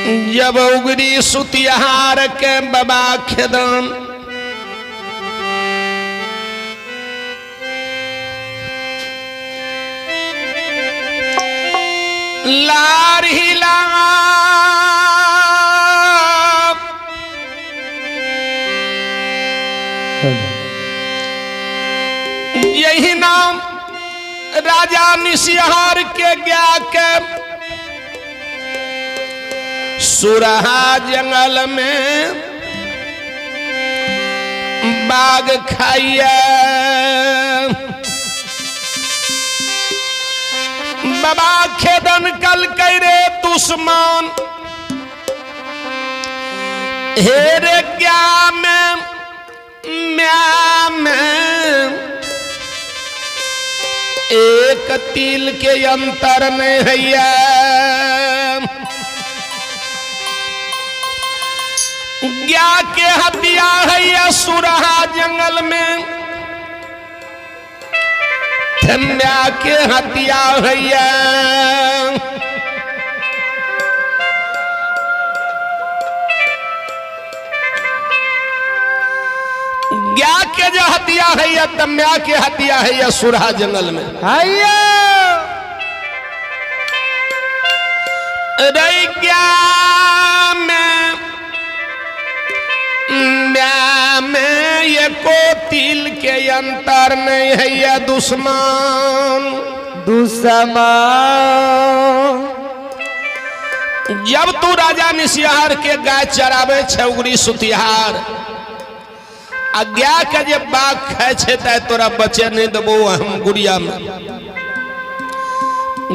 जब उगरी सुतिहार के बाबा खेदन लार हिला यही नाम राजा निसिहार के गया के सुरहा जंगल में बाग खाइए बाबा खेदन कल करे दुश्मन हेरे क्या में एक तिल के अंतर नहीं है क्या के हत्या है सुरहा जंगल में धन्या के हत्या है क्या के जो हत्या है या तम्या के हत्या है या सुरहा जंगल में रही क्या में ये को तिल के अंतर नहीं है या दुश्मन जब तू राजा निसिहार के गाय चरावे छे उगरी सुतिहार अज्ञा के जे बाघ खाए छे त तोरा बचे नहीं देबो हम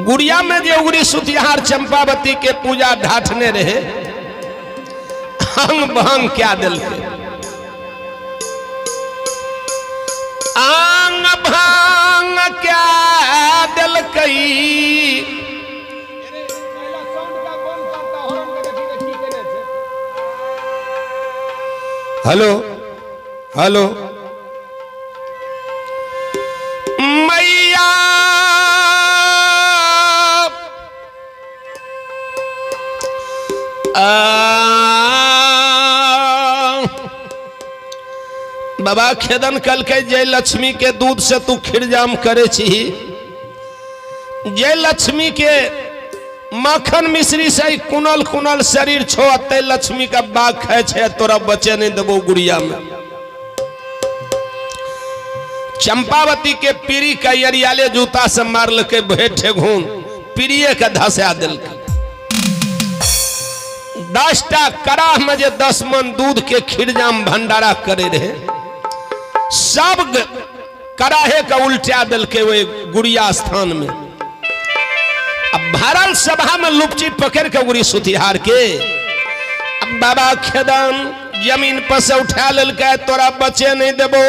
गुड़िया में जे उगरी सुतिहार चंपावती के पूजा ढाठने रहे अंग भंग क्या दिल के अंग भंग क्या दिल कई हेलो हेलो मैया बाबा खेदन कल के जय लक्ष्मी के दूध से तू खिरजाम करे छी जय लक्ष्मी के माखन मिश्री से कुनल कुनल शरीर छो ते लक्ष्मी का बाघ खाए छे तोरा बचे नहीं देबो गुड़िया में चंपावती के पीरी का यरियाले जूता से मारल के भेठे घून पीरिये का धसा दिल 10टा कराह में जे 10 मन दूध के खिरजाम भंडारा करे रहे सब कराहे का उल्टा दिल के वे गुड़िया स्थान में अब भरल सभा में लुपची पकड़ के उगरी सुतिहार के अब बाबा खेदन जमीन पर से उठा लेल के तोरा बचे नहीं देबो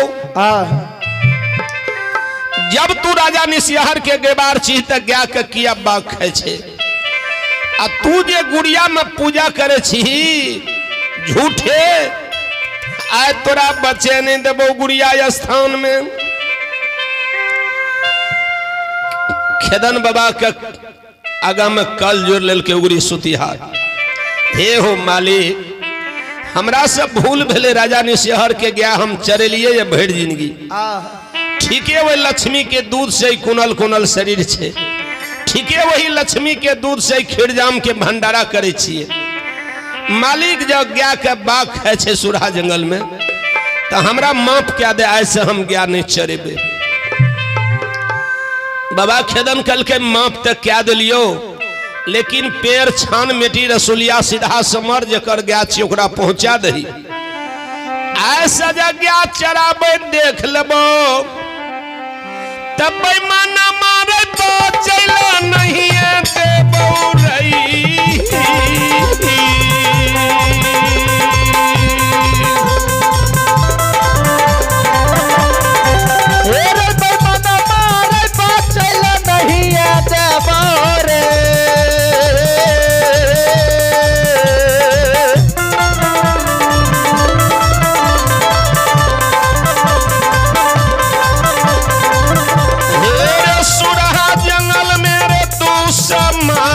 जब तू राजा निसिहार के गेबार चीज तक गया के किया बाघ खाए छे आ तू जे गुड़िया में पूजा करे छी झूठे आए तोरा बचे नहीं देबो गुड़िया स्थान में खेदन बाबा के आगा में कल जोड़ लेल के उगरी सुतिहार हे हो मालिक हमरा से भूल भेले राजा निसिहार के गया हम चरेलिए ये भेड़ जिंदगी ठीक है वही लक्ष्मी के दूध से कुनल कुनल शरीर छे ठीक है वही लक्ष्मी के दूध से खिरजाम के भंडारा करे छिए मालिक जब गया के बाघ खाए छे सुरहा जंगल में तो हमरा माफ क्या दे ऐसे हम गया नहीं चरेबे बाबा खेदन कल के माफ तक क्या दिलियो लेकिन पेड़ छान मेटी रसुलिया सीधा समर जकर गया छी ओकरा पहुंचा दही ऐसा जगह चराबे देख लेबो तब माना मारे तो चला नहीं है देबो रही सुरहा जंगल मेरे तू समा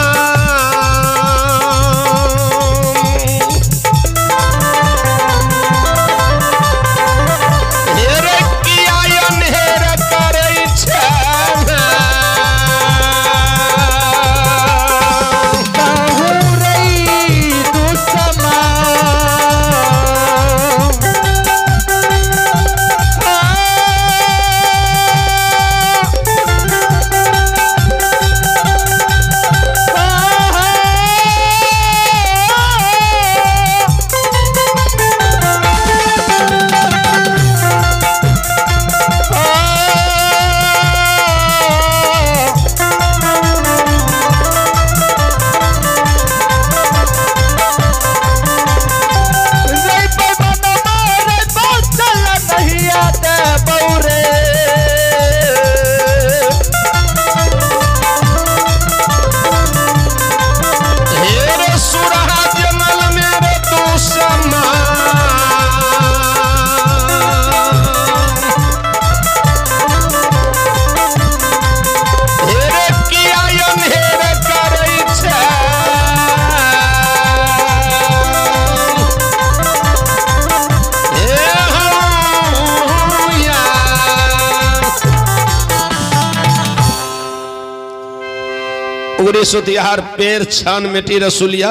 उगड़ी सुतिहार पेड़ छान मेटी रसुलिया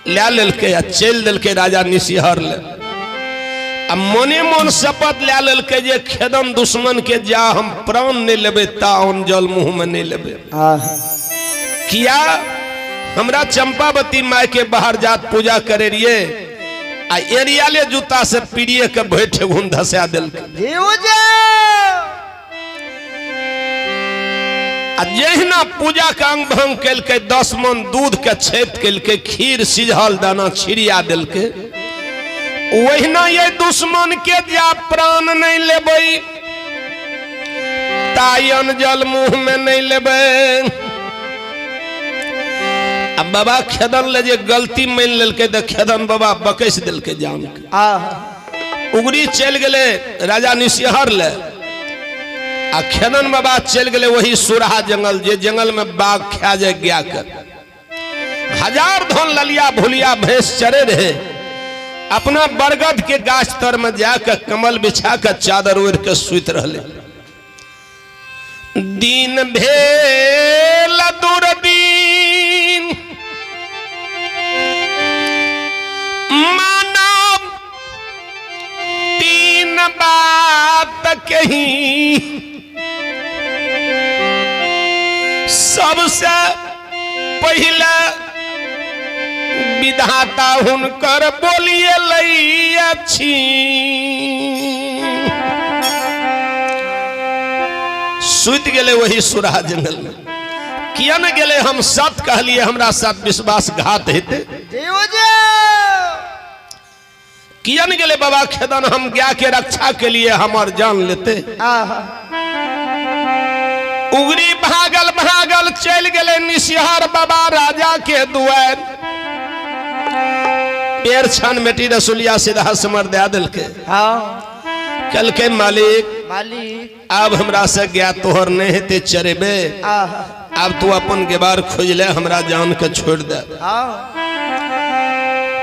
लै ललके चल दिलके राजा निसिहर ले। अब मोने मन शपथ लै ललके जे खेदन दुश्मन के जा हम प्राण नहीं लेबे ताउन जल मुंह में नहीं लेबे। किया हमरा चंपावती माई के बाहर जात पूजा करे रिये आ एरियाले जूता से पीड़िए के बैठे घुन धसा दिल जहिना पूजा का अंग भंग कल के 10 मन दूध के छेद कल के खीर सिझल दाना छिड़िया दिल के वहिना ये दुश्मन के जा प्राण नहीं लेबै तायन जल मुंह में नहीं लेबै। अब बाबा खेदन ले जे गलती मान ललके तो खेदन बाबा बकैस दिल के जान के उगड़ी चल गए राजा निसिहर ले आ खेदन बाबा चल गए वही सुरहा जंगल जे जंगल में बाघ खा जाए गया कर 1000 धन ललिया भुलिया भैंस चरे रहे अपना बरगद के गाछ तर में जाकर कमल बिछा कर चादर ओढ़ के सुत रहे। दिन भेल दुर्दीन मानव 3 बात कही सबसे पहले विधाता हुनकर बोलिए लई अच्छी सुत गए वही सुरहा जंगल में किया न गए हम सत कहलिए हमरा साथ विश्वासघात हेते किया न गए बाबा खेदन हम गया के रक्षा के लिए हमार जान लेते। उगरी भागल भागल चल गए निसिहर बाबा राजा के दुआर पेड़ छान मेटी रसुलिया सीधा समर दे दिल के कल के मालिक अब हमरा से गया तोहर नहीं हेते चरेबे अब तू अपन गेबार खोज ले हमरा जान के छोड़ दे।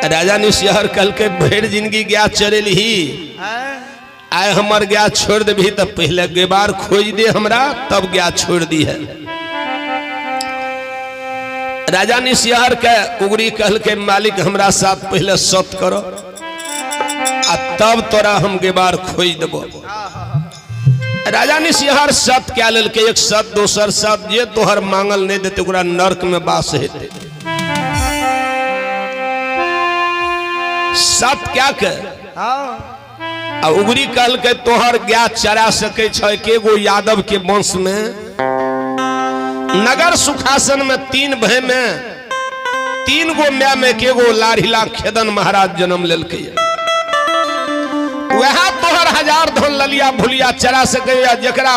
राजा निसिहर कल के भेड़ जिंदगी गया चरे ली आए हमर गया छोड़ दे भी तब पहले गेबार खोज दे हमरा तब गया छोड़ दी है। राजा निसिहर के उगरी कहल के मालिक हमरा साथ पहले सत करो आ तब तोरा हम गेबार खोज देबो। राजा निसिहर सत क्या लेल के एक सत दोसर सत जे तोहर मांगल नहीं देते ओकरा नरक में बास हेते। सत क्या के आ उगरी कहल के तोहर गया चरा सके छ एगो यादव के वंश में नगर सुखासन में 3 भाई में 3 गो मैं में एगो लाढ़ीला खेदन महाराज जन्म लेलकै वह तोहर 1000 धन ललिया भुलिया चरा सके जकरा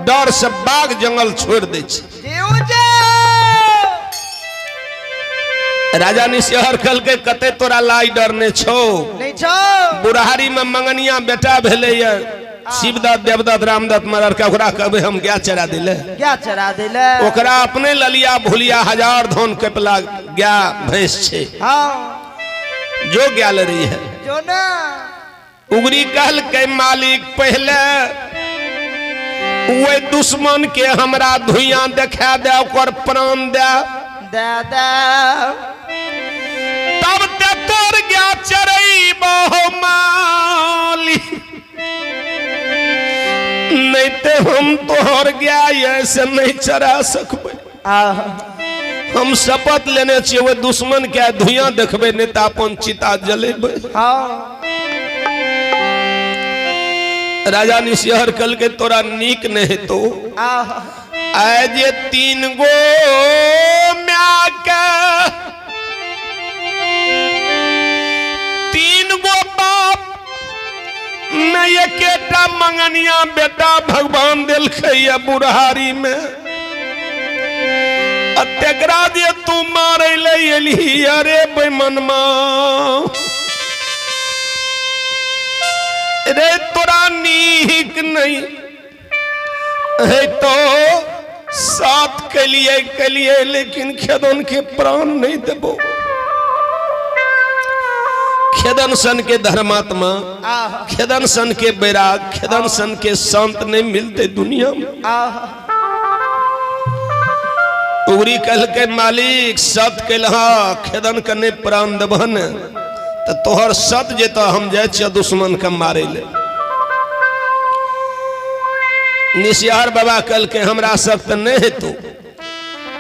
डर से बाघ जंगल छोड़ दे। राजा निसिहर कल के कते तोरा लाई डर ने छो बुढ़ारी में मंगनिया बेटा भेले शिवदत्त देवदत्त रामदत्त मरर के ओकरा कहबे हम गया चरा दिले ओकरा अपने ललिया भुलिया 1000 धन कपला गया भैंस छे जो गया ले रही है जो ना उगरी कहल के मालिक पहले वो दुश्मन के हमरा धुइया देखा दे ओकर प्राण दे तब ते तोर गया चरई बहु माली नहीं ते हम तोहर गया ऐसे नहीं चरा सकबे। हम शपथ लेने छिए वो दुश्मन के धुइया देखबे नहीं तो अपन चिता जलेबे। राजा निसिहर कल के तोरा नीक नहीं तो आज 3 गो म्या के 3 गो बाप में एकेटा मंगनिया बेटा भगवान दिल खैया बुढ़ारी में तेकरा जे तू मारे ले अरे बेमनमा रे तोरा नीक नहीं है तो साथ के लिए लेकिन खेदन के प्राण नहीं देबो। खेदन सन के धर्मात्मा खेदन सन के बैराग खेदन सन के संत नहीं मिलते दुनिया में। उगरी कल के मालिक सत कलहा खेदन करने प्राण दबन तो तोहर सत जेता हम जाए दुश्मन के मारे ले। निशियार बाबा कल के हमरा सख्त नहीं है तू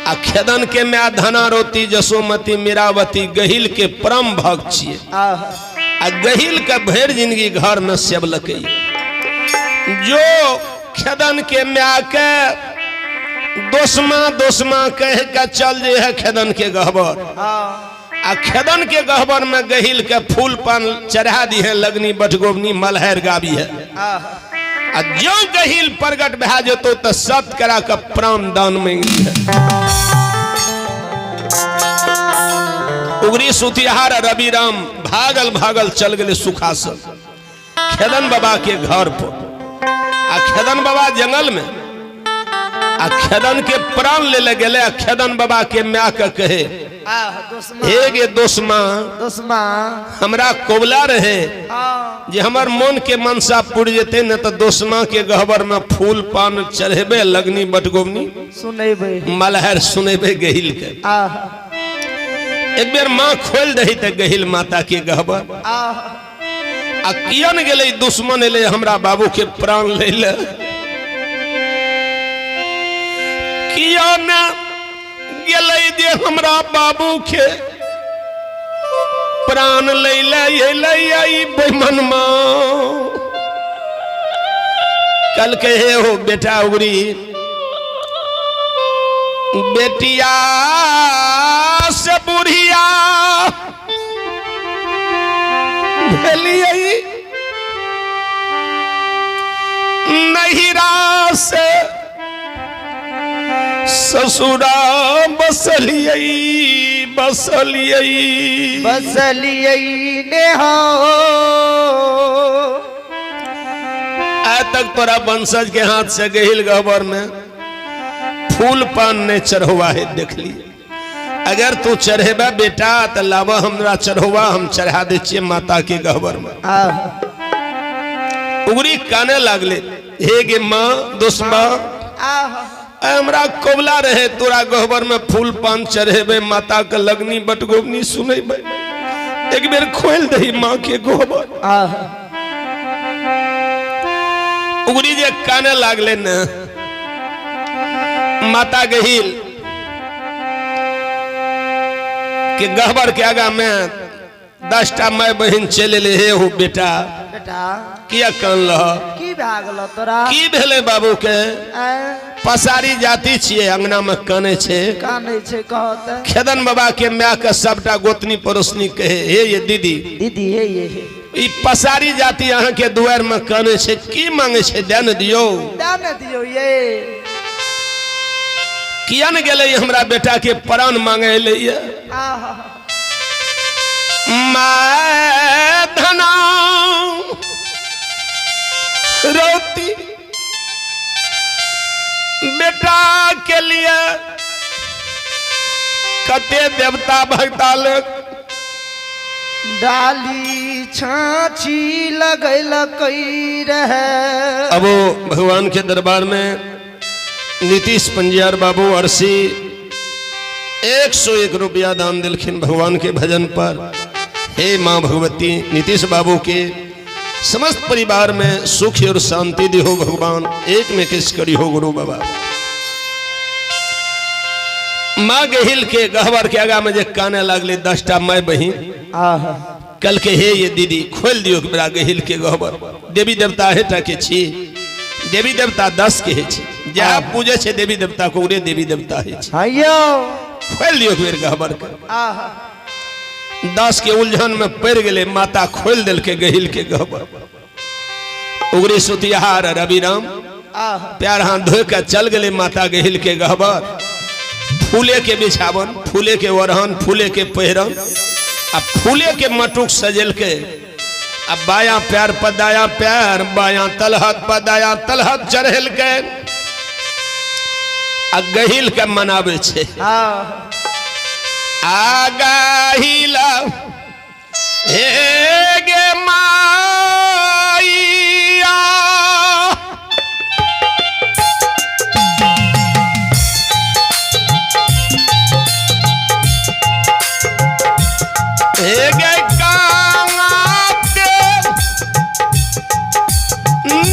आ खेदन के मैं धना रोती जसोमती मीरावती गहिल के परम भक्त छिए आ गहिल का भर जिंदगी घर में सेवलक जो खेदन के मैं के दोसमा कह के चल जे है खेदन के गहबर आ खेदन के गहबर में गहिल के फूल पान चढ़ा दी है लगनी बटगोबनी मलहर गावी है आ जो गहिल प्रगट भा जतो तो सत करा के प्राण दान मांगी है। उगरी सुतिहार रवि राम भागल भागल चल गए सुखासन खेदन बाबा के घर पर आ खेदन बाबा जंगल में आ खेदन के प्राण ले गए। खेदन बाबा के म्या के कहे हे गे दोसमा हमरा कोबला रहे जे हमर मन के मनसा पुर जेते न तो दोसमा के गहबर में फूल पान चढ़ेबे लगनी बटगोबनी सुनेबे मलहर सुनेबे गहिल के। एक बेर माँ खोल दही तो गहिल माता के गहबर आ कियन गेले दुश्मन एले हमरा बाबू के प्राण ले ले कियन गेले जे हमरा बाबू के प्राण ले ले आई बेमन मां कल कहे हो बेटा उगरी बेटिया से बुढ़िया भेलिए नहिरा से ससुरा बसलिए ने हो आज तक तोरा वंशज के हाथ से गहिल गहबर में फूल पान ने चढ़वा है देख लिए। अगर तू चढ़ेबा बेटा तो लावा हमरा चढ़वा हम चढ़ा दे छिए माता के गहबर में। उगरी काने लागले हे गे माँ दोस्तबा हमरा कोबला रहे तोरा गहबर में फूल पान चढ़ेबे माता के लगनी बटगोबनी सुनेबे एक बेर खोल दही माँ के गहबर। उगरी जे काने लागले न माता गहिल के गहबर के आगा में 10टा माय बहन चले ले हे हो बेटा किया कान लह की भागल तोरा की भेले बाबू के पसारी जाति छिए अंगना में काने छे कहत खेदन बाबा के माय के सबटा गोतनी पड़ोसनी कहे हे ये दीदी हे ये ई पसारी जाति अहाँ के दुआर में काने छे की मांगे छे देन दियो ये किया न गेले हमरा बेटा के प्राण मांगे ले मैं धना रोती बेटा के लिए कते देवता भक्ता लोग डाली छाछी लगैल कई रहे। अब भगवान के दरबार में नीतीश पंजियार बाबू अरसी 101 रुपया दान दिलखिन भगवान के भजन पर। हे माँ भगवती नीतीश बाबू के समस्त परिवार में सुख और शांति दी हो भगवान एक में किस करी हो गुरु बाबा। माँ गहिल के गहबर के आगा में जे काने लागले 10टा माय बहिन कल के हे ये दीदी खोल दियो मेरा गहिल के गहबर देवी देवता है के छी देवी देवता 10 के है जहाँ पूजे छे देवी देवता को उरे देवी देवता है खोल दियो मेरे गहबर के 10 के उलझन में पड़ गए माता खोल दिल के गहिल के गहबर। उगरी सुतिहार रवि राम प्यार हाथ धो के चल गए माता गहिल के गहबर। फूले के बिछावन फूले के वरहन फूले के पहरन आ फूले के मटुक सजल के अब बाया प्यार पदाया प्यार बाया तलहत पदाया तलहत चढ़ल के आ गहिल के मनावे छे आगाहिला हे गे माइया हे गे कांगाते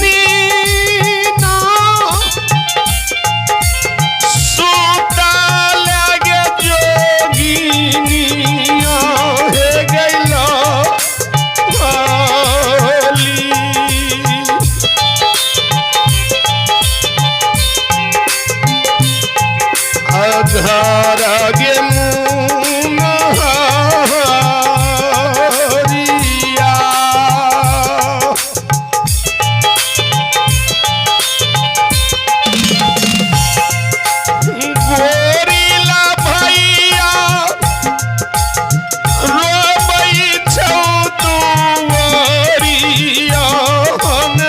नीना सूता लगे जोगिनिया हे गैला वाली अघर गे मुनहरिया गोरीला भैया रोबै छौ दुवरिया हन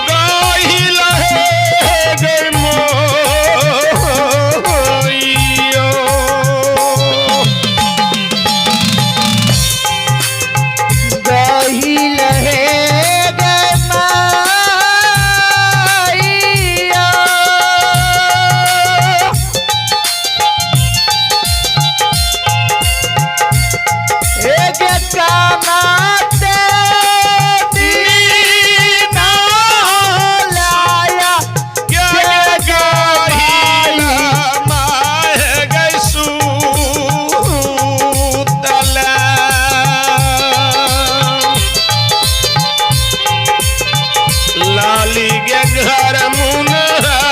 गाहिल हे गे मोइया गहिल हे गे माइया हे गे कानाते दीना लाया क्या गाहिल माहे गैसू तला लाली गे घर मुनहरिया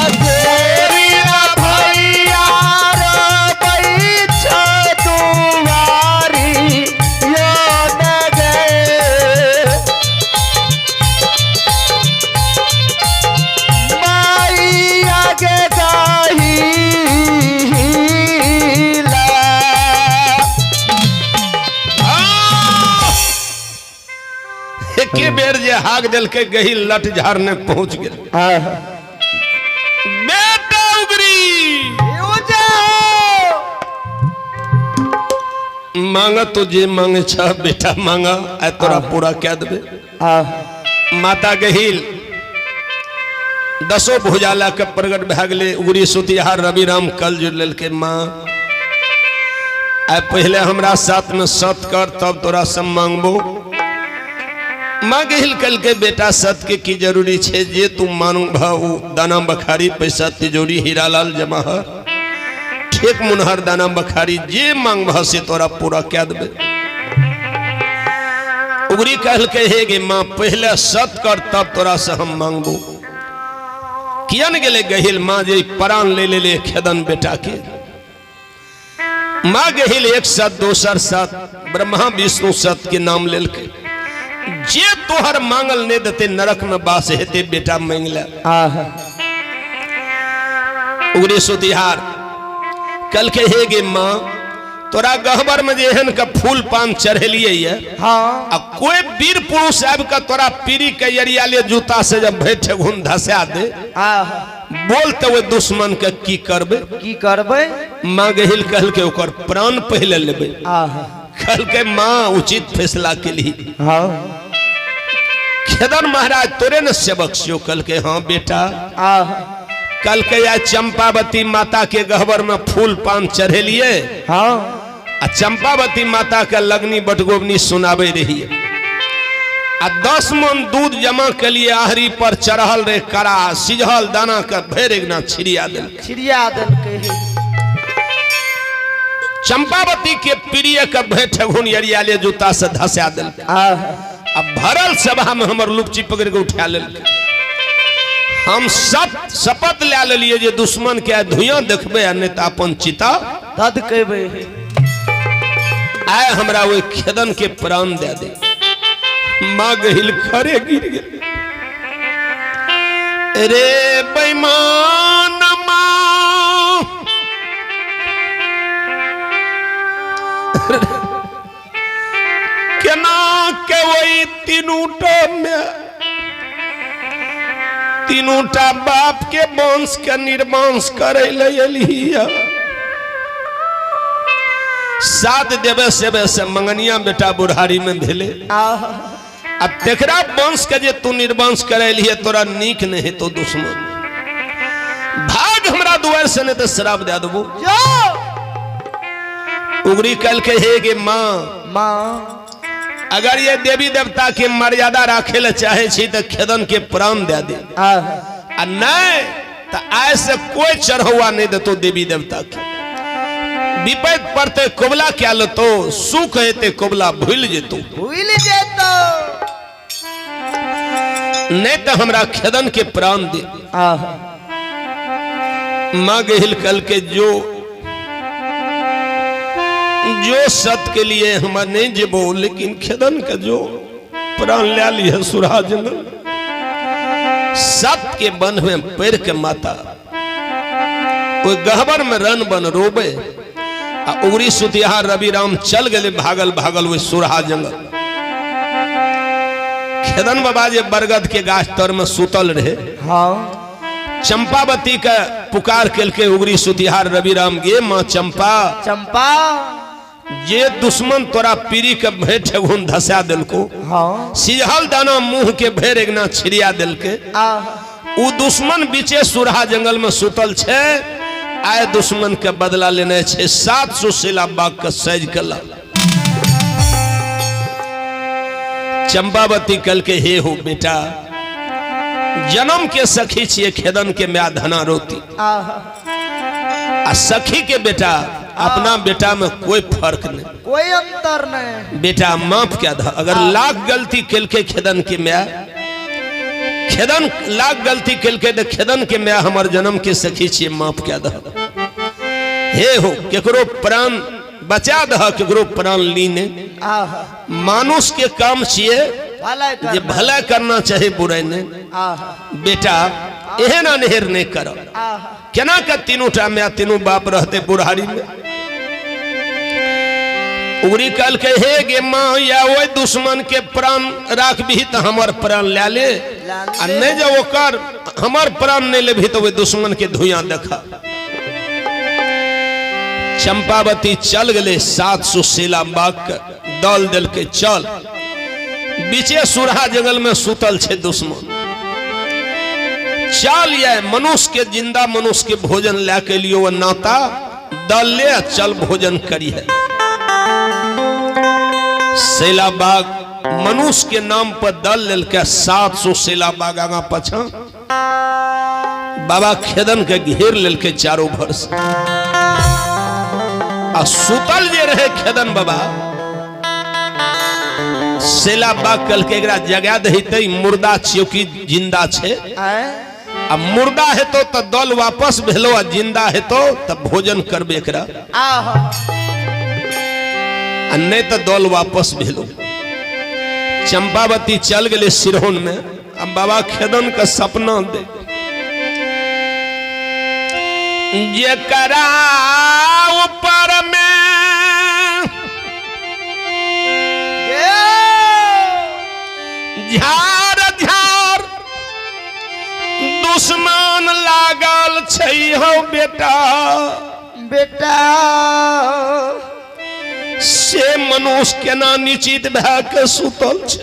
गोरिया भैया रोबै छौ दुआरी यो न गए माइया गे गाहिला एके बेर जे हाक देलकै गही लट झाड़ने पहुंच गेल बेटा उगरी मांगा तो जे मांगे छ बेटा मांगा आ तोरा पूरा क्या देबे माता गहिल दसो भुजाला के प्रगट भए गेलै उगरी सुतिहार रवि राम कल जुड़ लेलकै माँ आ पहले हमरा साथ में सत कर तब तोरा सब मांगबो माँ गहिल कल के बेटा सत के की जरूरी छे जे तू मानू भाऊ दाना बखारी पैसा तिजोरी हीरालाल जमाहर ठीक मुनहर दाना बखारी जे मांग भा से तोरा पूरा क्या देबे उगरी कहल के हे गे माँ पहले सत कर तब तोरा से हम मांगबो किया न गेले गहिल माँ जे प्राण ले खेदन बेटा के माँ गहिल एक सत दोसर सत ब्रह्मा विष्णु सत के नाम लेलके जे तोहर मांगल ने देते नरक में बास हेते बेटा मांग ले उगरी सुतिहार कल के हे गे माँ तोरा गहबर में जेहन का फूल पान चढ़ेलिए ये हाँ आ कोई वीर पुरुष आब का तोरा पीरी के यरियाले जूता से जब बैठे घुन धसा दे बोलते वो दुश्मन के की करबे माँ गहिल कहल के ओकर प्राण पहले लेबे कहल के माँ उचित फैसला के लिए खेदन महाराज तोरे न सेवक छियो कल के हाँ बेटा कल के या चंपावती माता के गहबर में फूल पान चढ़ेलिए आ चंपावती माता के लगनी बटगोबनी सुनाबे रहिए आ 10 मन दूध जमा के लिए आहरी पर चढ़ल रे करा सिझल दाना के भर एकना छिड़िया दिल चंपावती के प्रिय के बैठे घुन यरियाले जूता से धसा दिल अब भरल सभा में हमर लुपची पकड़ के उठा ले हम सब शपथ ले लिए जे दुश्मन के धुआं देखबे आ नहीं तो अपन चिता तद कहबे आए हमरा वो खेदन के प्राण दे दे माँ गहिल खरे गिर गए रे बेईमान माँ केना के वही तीनूटा बाप के वंश के निर्वंश करे ले साथ देवे सेवे से मंगनिया बेटा बुढ़ारी में भेले। अब तेकरा वंश के जे तू निर्वंश करे लिए तोरा नीक नहीं तो दुश्मन भाग हमरा दुआर से नहीं तो शराब दे देबो। उगरी कल के हे गे माँ अगर ये देवी देवता के मर्यादा राखे ले चाहे छी तो खेदन के प्राण दे दे आ नहीं तो ऐसे कोई चढ़ौआ नहीं देतो देवी देवता के। विपद पड़ते कोबला क्या लो तो सुख हेते कोबला भूल जेतो नहीं तो हमरा खेदन के प्राण दे। माँ गहिल कल के जो सत के लिए हम नहीं जेबो लेकिन खेदन का जो प्राण ले ली है सुराज ने सत के बन में पैर के माता कोई गहबर में रन बन रोबे आ उगरी सुतिहा रवि राम चल गए भागल भागल वो सुरहा जंगल। खेदन बाबा जे बरगद के गाछ तर में सुतल रहे चंपावती का पुकार के उगरी सुतिहार रवि राम गे माँ चंपा चंपा जे दुश्मन तोरा पीरी के भेंट गुन धसा दिल को सिजहल दाना मुंह के भेर एकना छिड़िया दिल के उ दुश्मन बीचे सुरहा जंगल में सुतल छे। आए दुश्मन के बदला लेने छे 700 सिला बाग का सैज कला। चंपावती कल के हे हो बेटा जन्म के सखी छिए खेदन के म्या धना रोती आ सखी के बेटा अपना बेटा में कोई फर्क नहीं कोई अंतर नहीं। बेटा माफ क्या था अगर लाख गलती कल के खेदन के म्या खेदन लाख गलती कल के खेदन के म्या हमार जन्म के सखी छिए माफ क्या था हे हो केकरो प्राण बचा दह केकरो प्राण लीने मानुष के काम छिए जे भला करना चाहे बुराई ने बेटा एहन अनहेर नहीं करो केना का तीनों टा में तीनों बाप रहते बुढ़ारी में। उगरी कल के हे गे माँ या वो दुश्मन के प्राण राख भी तो हमार प्राण ले ले आ नहीं जो ओकर हमार प्राण नहीं ले भी तो वो दुश्मन के धुआं देखा। चंपावती चल गए 700 सिला बाग दल दिल के चल बीचे सुरहा जंगल में सुतल छे दुश्मन चल ये मनुष्य के जिंदा मनुष्य के भोजन ला के लियो वो नाता दल ले चल भोजन करी है। सेला बाग मनुष्य के नाम पर दल लेल के 700 सेला बाग आगा पछा बाबा खेदन के घेर लेल के चारों भर से आ सुतल जे रहे खेदन बाबा सेला बाग कल के एकरा जगा दही तई मुर्दा छियोकी जिंदा छे आ मुर्दा है तो दल वापस भेलो आ जिंदा है तो भोजन करबे एकरा आ नहीं तो दल वापस भेलो। चंपावती चल गए सिरहोन में अब बाबा खेदन का सपना दे जेकरा ऊपर में झार झार दुश्मन लागल छै हो बेटा बेटा से मनुष्य केना निश्चित भए के सुतल छै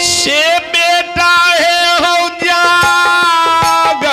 से बेटा हे हो जाग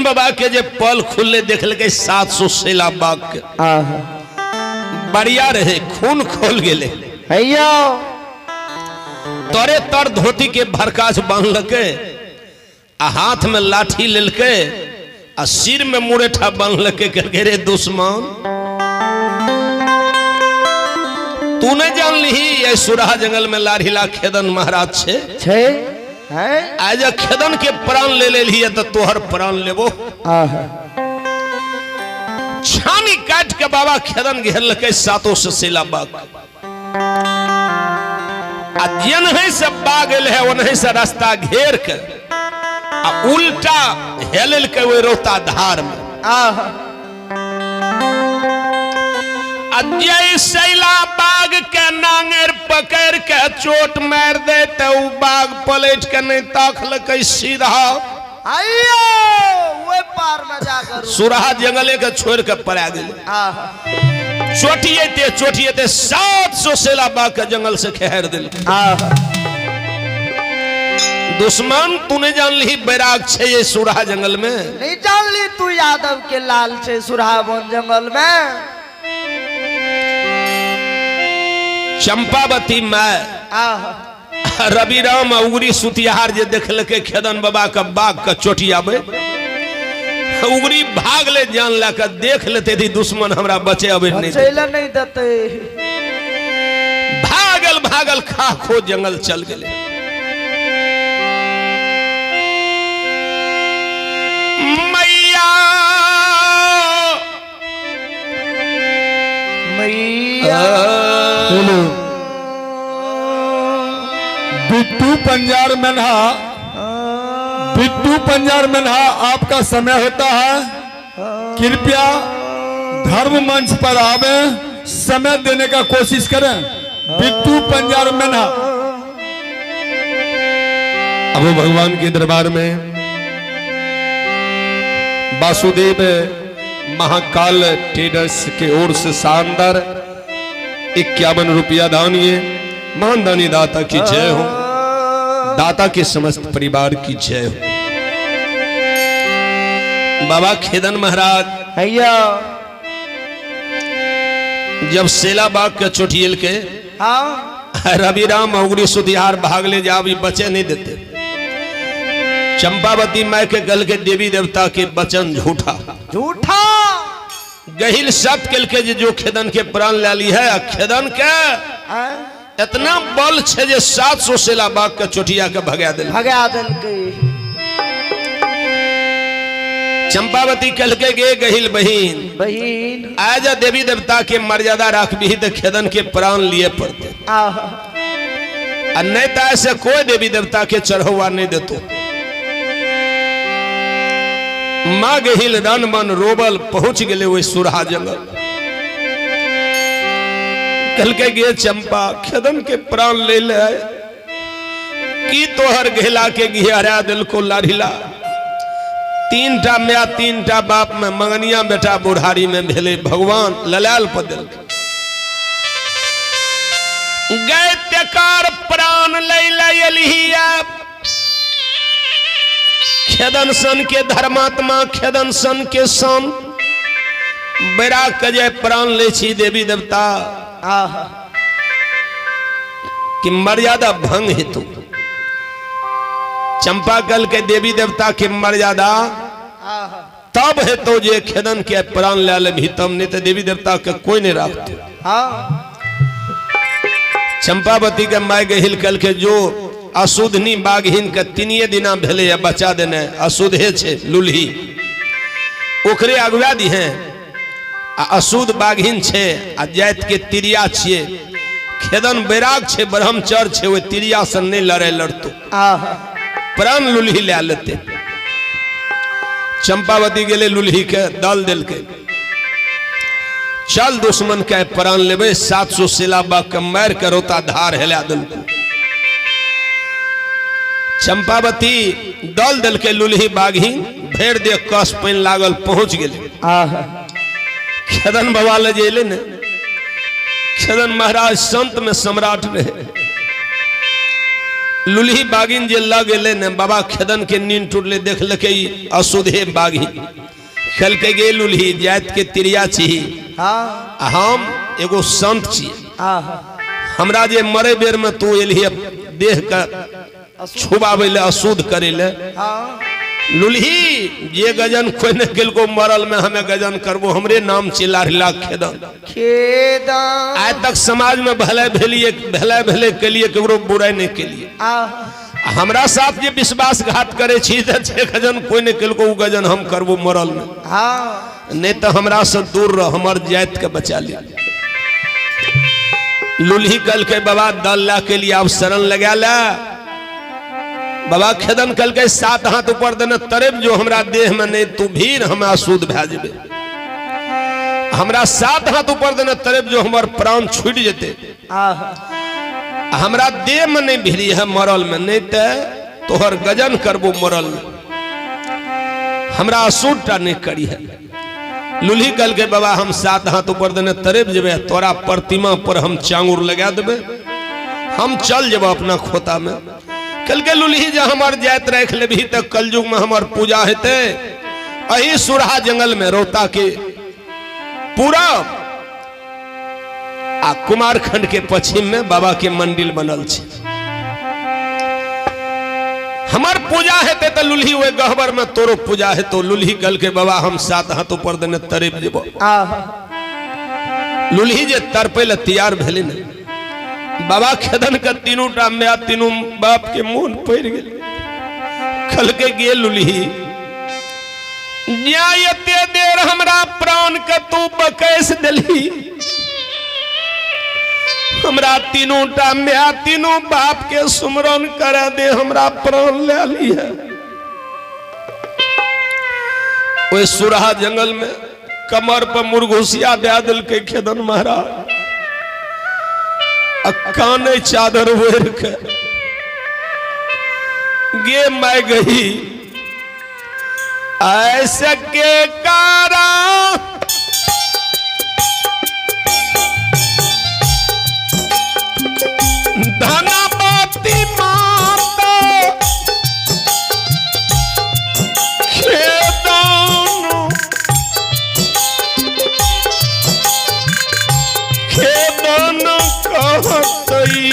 बाबा के जे पल खुलले देखल के 700 सेला बाग के बढ़िया रहे, खून खोल गेले। हैयो तोरे तर धोती के भरकाज बांधलके, आ हाथ में लाठी लेलके, आ सिर में मुरेठा बांधलके। कहलके रे दुश्मन, तू नहीं जान ली ये सुरहा जंगल में लाढ़ीला खेदन महाराज छे। आज खेदन के प्राण ले लिए तो तोहर प्राण लेबो। छानी काट के बाबा खेदन घेर के 700 सेला बाग। जेनही से बाग है वनही से रास्ता घेर के आ उल्टा हेलल के वो रोता धार में। सैला बाग के नांगर पकड़ के चोट मार दे तो बाग पलट के नहीं ताकल के सीधा वो पार में जाकर सुरहा जंगले के छोड़ के पड़ा गए। चोटिए ते 700 सेला बाग के जंगल से खेर दिल। दुश्मन तूने जान ली बैराग छे ये सुरहा जंगल में। नहीं जान ली तू यादव के लाल छे सुरहा वन जंगल में। चंपावती में रवि राम उगरी सुतिहार जे देखल के खेदन बाबा का बाग का चोटिया में उगरी भाग ले, जान ला कर देख लेते थी दुश्मन हमरा बचे अब नहीं देते। भागल भागल खा खो जंगल चल गए। मैया मैया बिट्टू पंजार मनहा, बिट्टू पंजार मनहा आपका समय होता है, कृपया धर्म मंच पर आवे, समय देने का कोशिश करें। बिट्टू पंजार मनहा। अब भगवान के दरबार में वासुदेव महाकाल ट्रेडर्स के ओर से शानदार 51 रुपया दानिए। महान दानी दाता की जय हो, दाता के समस्त परिवार की जय हो। बाबा खेदन महाराज हैया जब सेला बाग के चोटियल के रवि राम उगरी सुतिहार भागले जा भी बचे नहीं देते। चंपावती माई के गल के देवी देवता के वचन झूठा झूठा गहिल सत कल के जो खेदन के प्राण ले ली है। खेदन के इतना बल छे जे 700 सेला बाग के चोटिया के भगा दिल। चंपावती कल के गे गहिल बहिन आज देवी देवता के मर्यादा रखबी तो खेदन के प्राण लिए पड़ते। नहीं तो ऐसे कोई देवी देवता के चढ़ौआ नहीं देतो। माँ गहिल रन मन रोबल पहुंच गए वही सुरहा जंगल। कल के गे चंपा खेदन के प्राण ले ले की तोहर घेला के घिहरा दिल को लाढ़िला। 3टा मैया 3टा बाप में मंगनिया बेटा बुढ़ारी में भेले भगवान ललाल पदल गए तेकार प्राण ले खेदन सन के धर्मात्मा खेदन सन के सन बैराग के जय प्राण ले छी देवी देवता कि मर्यादा भंग हेतु। चंपा कल के देवी देवता के मर्यादा तब है तो जे खेदन के प्राण ले ले भी तब, नहीं तो देवी देवता के कोई नहीं रखते। चंपावती के माय गहिल कल के जो अशुद्धनी बाघिन के 3 दिना भेले बचा देने अशुद्धे छे लुल्ही ओकरे अगुआ दी हैं। अशुद्ध बाघिन छे आ जात के तिरिया छिए। खेदन बैराग छे ब्रह्मचर्य छे वो तिरिया से नहीं लड़े लड़तो प्राण लुल्ही ले लेते। चंपावती गेले लुल्ही के दल दिल के चल दुश्मन के प्राण लेबे। 700 सेला बाग के मार के रोता धार हेला दिल को। चंपावती दल दिल के लुल्ही बाघिन भेड़ दे कस पैन लागल पहुंच गेले। खेदन बाबा ले जेले ने। खेदन महाराज संत में सम्राट रहे। लुल्ही बागिन जे लग एले ने बाबा खेदन के नींद टूटले देख लके अशुद्धे बागिन खेल के गे लुल्ही जात के तिरिया छी हाँ हम एगो संत छी हाँ हमरा जे मरे बेर में तू एलिए देह का छुबावे ले अशुद्ध करे ले हाँ लुल्ही जे गजन कोई ने गेल को मरल में हमें गजन करबो हमरे नाम छी लाढ़िला खेदन खेदन आज तक समाज में भले भले के लिए केकरो बुराई नहीं के लिए हमरा साथ जे विश्वासघात करे छी जे गजन कोई ने केल को उ गजन हम करबो मरल में हाँ नहीं तो हमरा से दूर रह हमर जात के बचा ले लुल्ही कल के बाबा दल ला के लिए अब शरण लगा ला बाबा खेदन कल के 7 हाथ ऊपर देने तरेब जो हमरा देह में नहीं तू भीर हमें अशुद्ध भै जेबे हमरा 7 हाथ ऊपर देने तरेब जो हमर प्राण छूट जेते हमरा देह में नहीं भिरी है मरल में नहीं ते तोहर गजन करबो मरल में हमरा अशुद्ध टा नहीं करी है लुल्ही कल के बाबा हम 7 हाथ ऊपर देने तरेब जेबे तोरा प्रतिमा पर हम चांगुर लगा देबे हम चल जेबे अपना खोता में कल के लुल्ही जे हमार जात रख ले भी तक कलयुग में हमार पूजा हेते अही सुरहा जंगल में रोता के पूरा आ कुमारखंड के पश्चिम में बाबा के मंदिर बनल छे हमार पूजा हेते तो लुल्ही वे गहबर में तोरो पूजा है तो लुल्ही कल के बाबा हम 7 हाथ ऊपर देने तरेब जेबो लुल्ही जे तरपे ले तैयार भेले ने बाबा खेदन का तीनों टाइम में तीनों बाप के मुंह पड़ गए खल के गे लुल्ही न्यायते देर हमरा प्राण के तू बकैस दिली हमरा तीनों टाइम में तीनों बाप के सुमरन करा दे हमरा प्राण ले ली है ओए सुरहा जंगल में कमर पर मुरघुसिया दे दिल के खेदन महाराज काने चादर ओढ़ के गे मैं गई ऐसे के कारा धनपति माता खेदन कहतई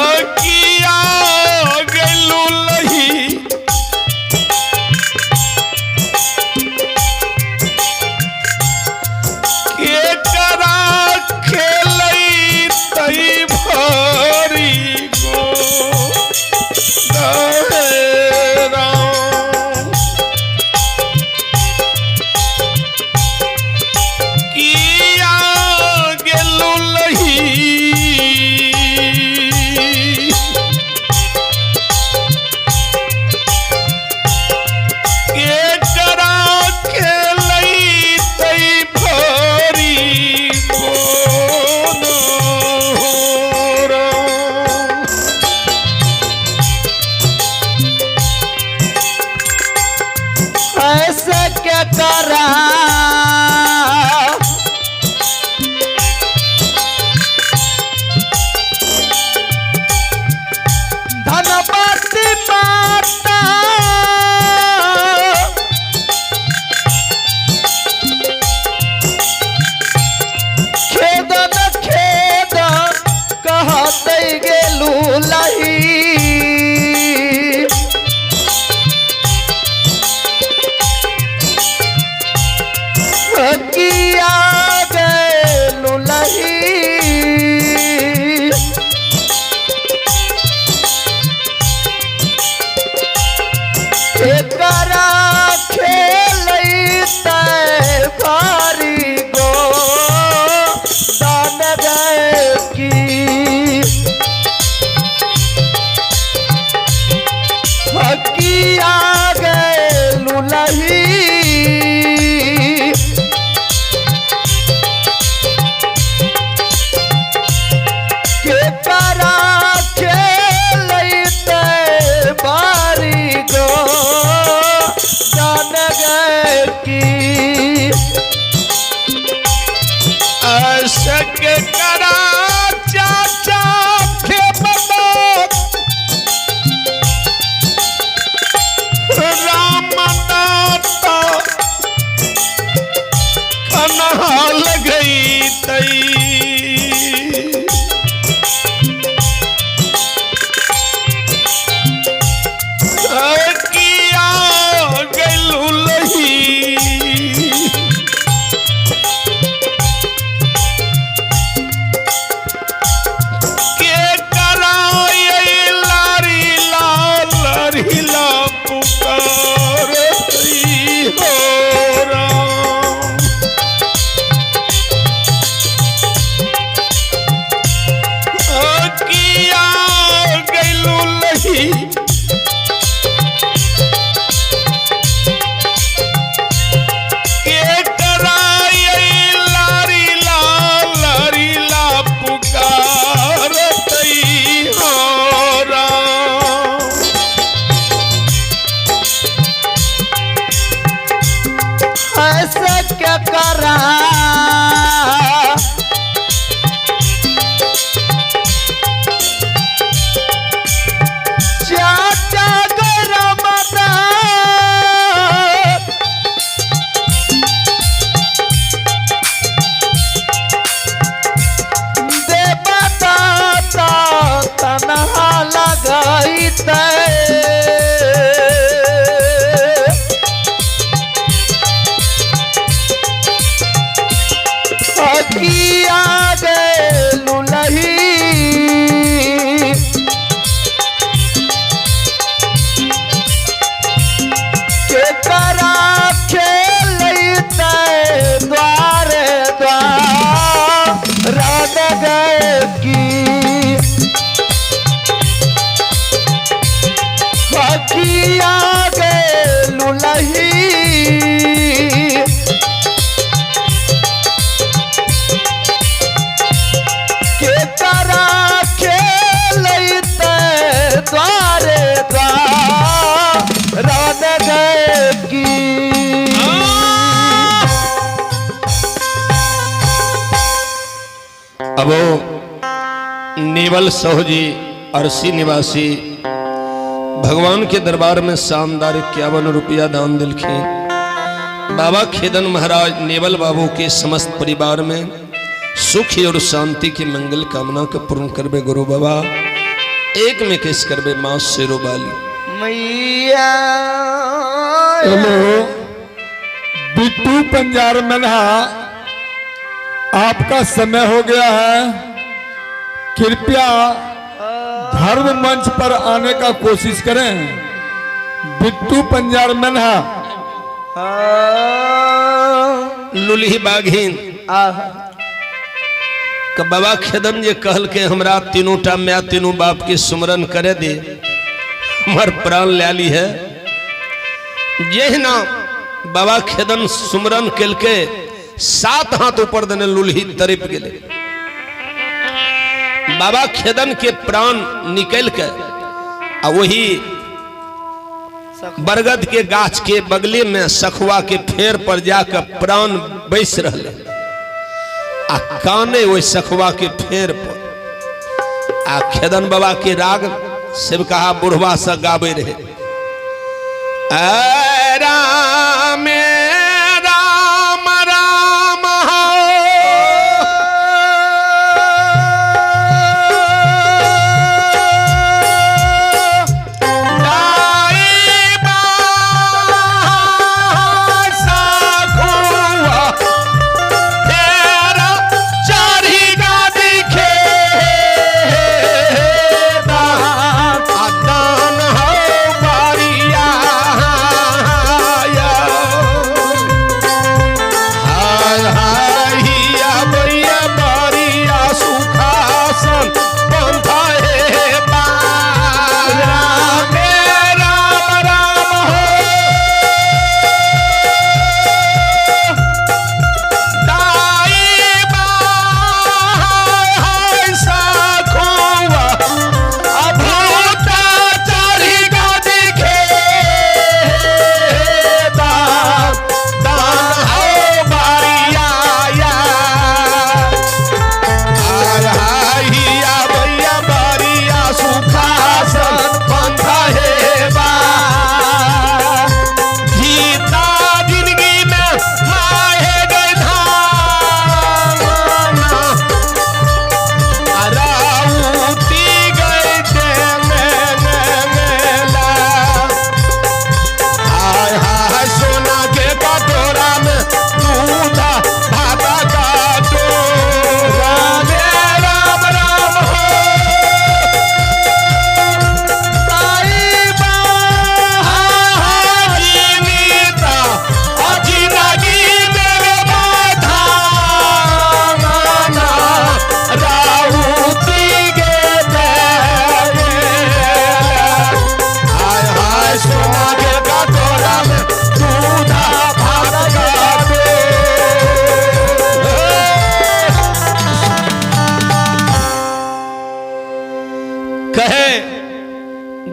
अगिया गेलू लही के करा खेलई तई भरी गो ऐसे क्या करा चाचा गरम दे बताता तनहा लगाई ते किया गे लुलही के करा खेलते द्वारे द्वार रात गए की किया गे लुलही द्वारे द्वार रात गए की अब नेवल सोहजी अरसी निवासी भगवान के दरबार में शानदार 51 रुपया दान दिलखिन। बाबा खेदन महाराज नेवल बाबू के समस्त परिवार में सुख और शांति की मंगल कामना का पूर्ण करबे गुरु बाबा। एक में किस करबे मां शेरो बाली मैया। हेलो बिट्टू पंजार मनहा, आपका समय हो गया है, कृपया धर्म मंच पर आने का कोशिश करें। बिट्टू पंजार मनहा लुलही बाघीन बाबा खेदन जे कहल के हमरा तीनों टाइम में तीनों बाप के सुमरन करे दे, हमार प्राण ले ली है। जेहना बाबा खेदन सुमरन कल के 7 हाथ ऊपर देने लुलही तरिप गेले। बाबा खेदन के प्राण निकल के आ वही बरगद के गाछ के बगले में सखुआ के फेर पर जाकर प्राण बैस रहे आ काने वही सखुआ के फेर पर आ खेदन बाबा के राग से कहा बुढ़वा सा गावे रहे। राम राम राम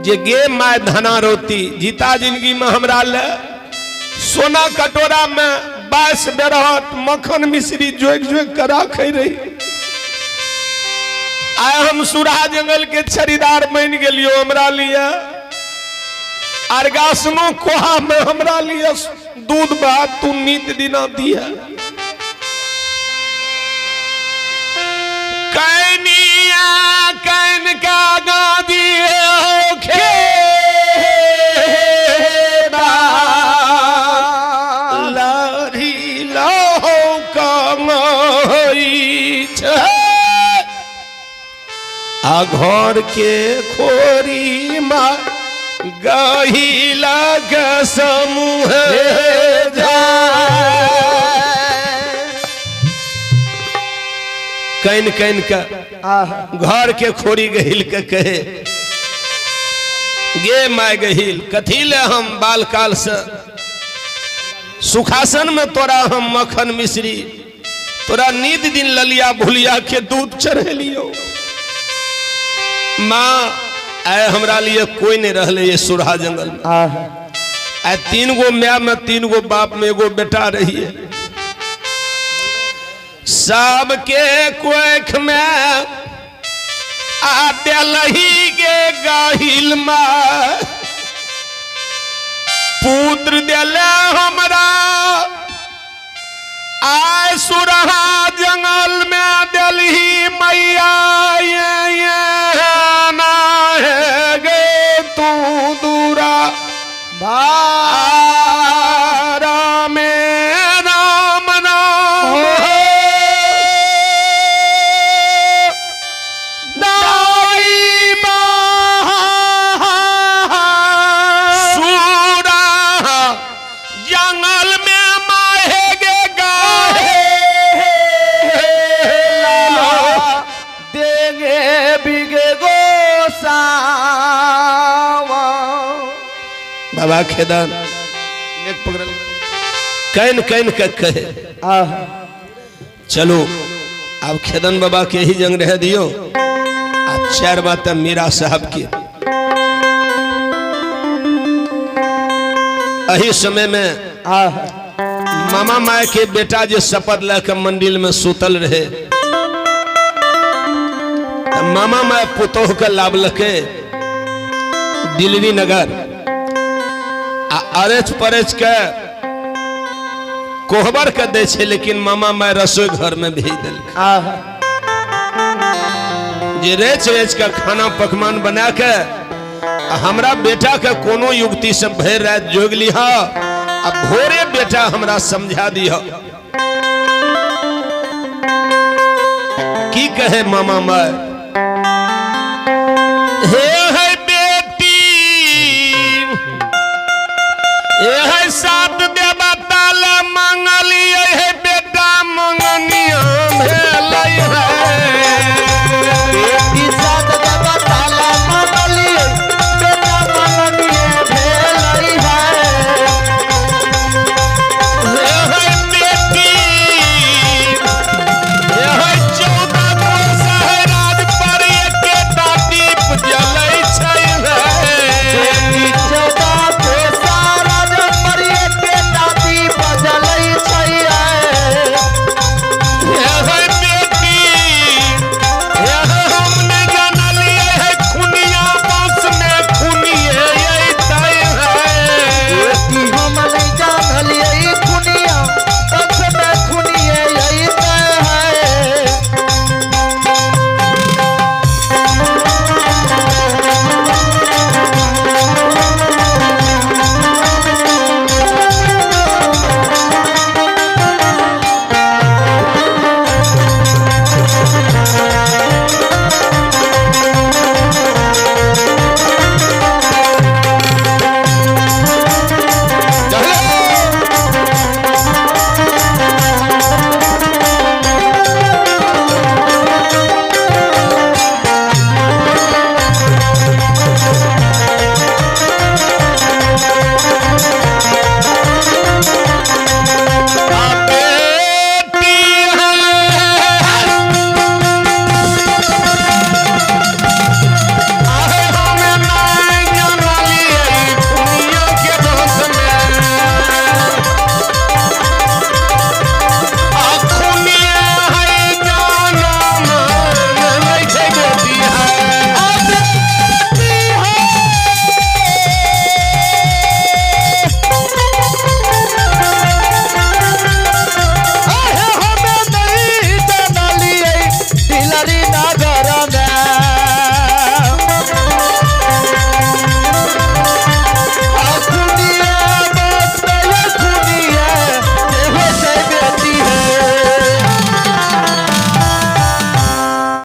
जे गे माय धना रोती जीता जिंदगी में हमरा ले सोना कटोरा में 22 बेरहट मक्खन मिश्री जोग जोग करा खै रही। आय हम सुरहा जंगल के छरीदार बन गेलियो हमरा लिए अर्गासनो कोहा में हमरा लिए दूध भात तू नित दिना दिया। कैनिया कैन का गादी हो लारी लो कमाई आ घर के खोरी मा गहिला के समूह कैन कैन का घर के खोरी गहिल के कहे गे माय गहिल कथी ले हम बाल काल से सुखासन में तोरा हम मक्खन मिश्री तोरा नींद दिन ललिया भुलिया के दूध चढ़ेलियो। माँ आए हमरा लिए कोई नहीं रहले ये सुरहा जंगल में। आए 3 गो मैया में 3 गो बाप में एगो बेटा रही है। सबके कोख में आ दिलही के गाहिल माँ पुत्र दिले हमरा आय सुरहा जंगल में दिलही मैया ये ना है गे तू दूरा भारा में राम नाम दाई सुरा जंगल में माहेगे गाहे देंगे बिगे गोसा बाबा खेदान कैन कैन के कहे चलो अब खेदन बाबा के ही जंग रह दियो। आ 4 बात मीरा साहब की अही समय में मामा माय के बेटा जो शपथ लेकर मंदिर में सुतल रहे मामा माय पुतोह के लाभलके दिल्ली नगर अरेच परेच के कोहबर के दे छे लेकिन मामा माय रसोई घर में भेज दिल जे रेच रेच के खाना पकवान बना के हमरा बेटा के कोनो युक्ति से भर रात जोग लिहा अब भोरे बेटा हमरा समझा दिया की कहे मामा माय हे बेटी हे